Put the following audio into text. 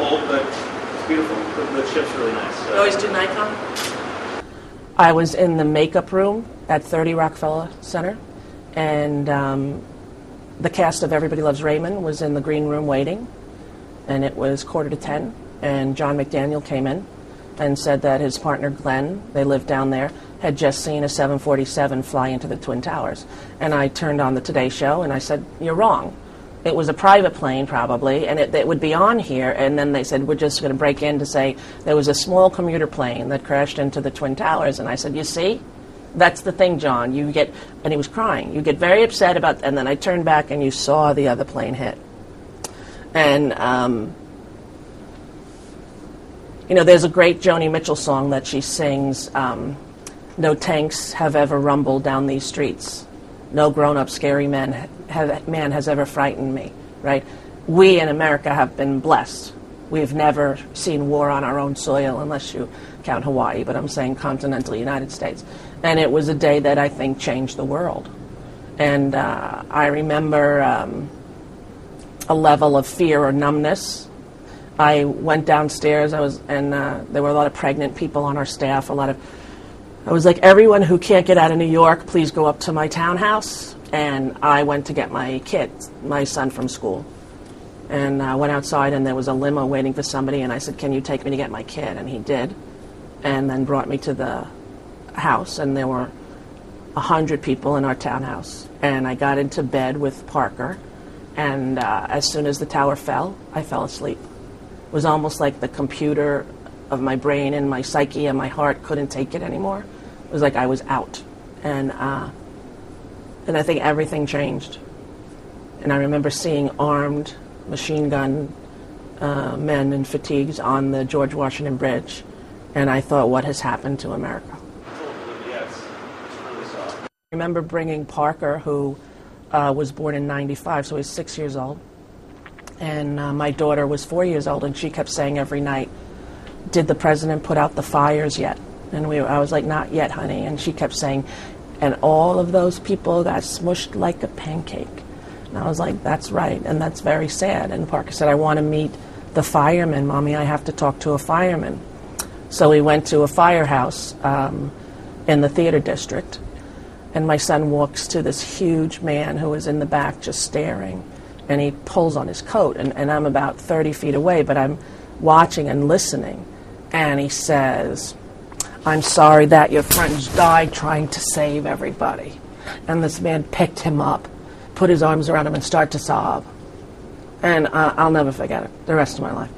cold, but it's beautiful. The ship's really nice. You always do Nikon? I was in the makeup room at 30 Rockefeller Center, and the cast of Everybody Loves Raymond was in the green room waiting, and it was 9:45, and John McDaniel came in and said that his partner Glenn, they lived down there, had just seen a 747 fly into the Twin Towers. And I turned on the Today Show and I said, "You're wrong. It was a private plane probably, and it would be on here." And then they said, "We're just going to break in to say there was a small commuter plane that crashed into the Twin Towers." And I said, "You see? That's the thing, John. You get," and he was crying, "you get very upset about," and then I turned back and you saw the other plane hit. And, there's a great Joni Mitchell song that she sings, "No tanks have ever rumbled down these streets. No grown-up scary man has ever frightened me," right? We in America have been blessed. We've never seen war on our own soil, unless you count Hawaii, but I'm saying continental United States. And it was a day that I think changed the world. And I remember a level of fear or numbness. I went downstairs, there were a lot of pregnant people on our staff, I was like, "Everyone who can't get out of New York, please go up to my townhouse." And I went to get my kid, my son, from school. And I went outside and there was a limo waiting for somebody, and I said, "Can you take me to get my kid?" And he did. And then brought me to the house, and there were 100 people in our townhouse. And I got into bed with Parker, and as soon as the tower fell, I fell asleep. It was almost like the computer of my brain and my psyche and my heart couldn't take it anymore. It was like I was out. And I think everything changed. And I remember seeing armed machine gun men in fatigues on the George Washington Bridge. And I thought, what has happened to America? I remember bringing Parker, who was born in 95, so he's 6 years old. And my daughter was 4 years old, and she kept saying every night, "Did the president put out the fires yet?" And I was like, "Not yet, honey." And she kept saying, "And all of those people got smushed like a pancake." And I was like, "That's right, and that's very sad." And Parker said, "I want to meet the fireman, Mommy. I have to talk to a fireman." So we went to a firehouse in the theater district, and my son walks to this huge man who was in the back just staring, and he pulls on his coat, and I'm about 30 feet away, but I'm watching and listening, and he says, "I'm sorry that your friends died trying to save everybody." And this man picked him up, put his arms around him, and started to sob. And I'll never forget it the rest of my life.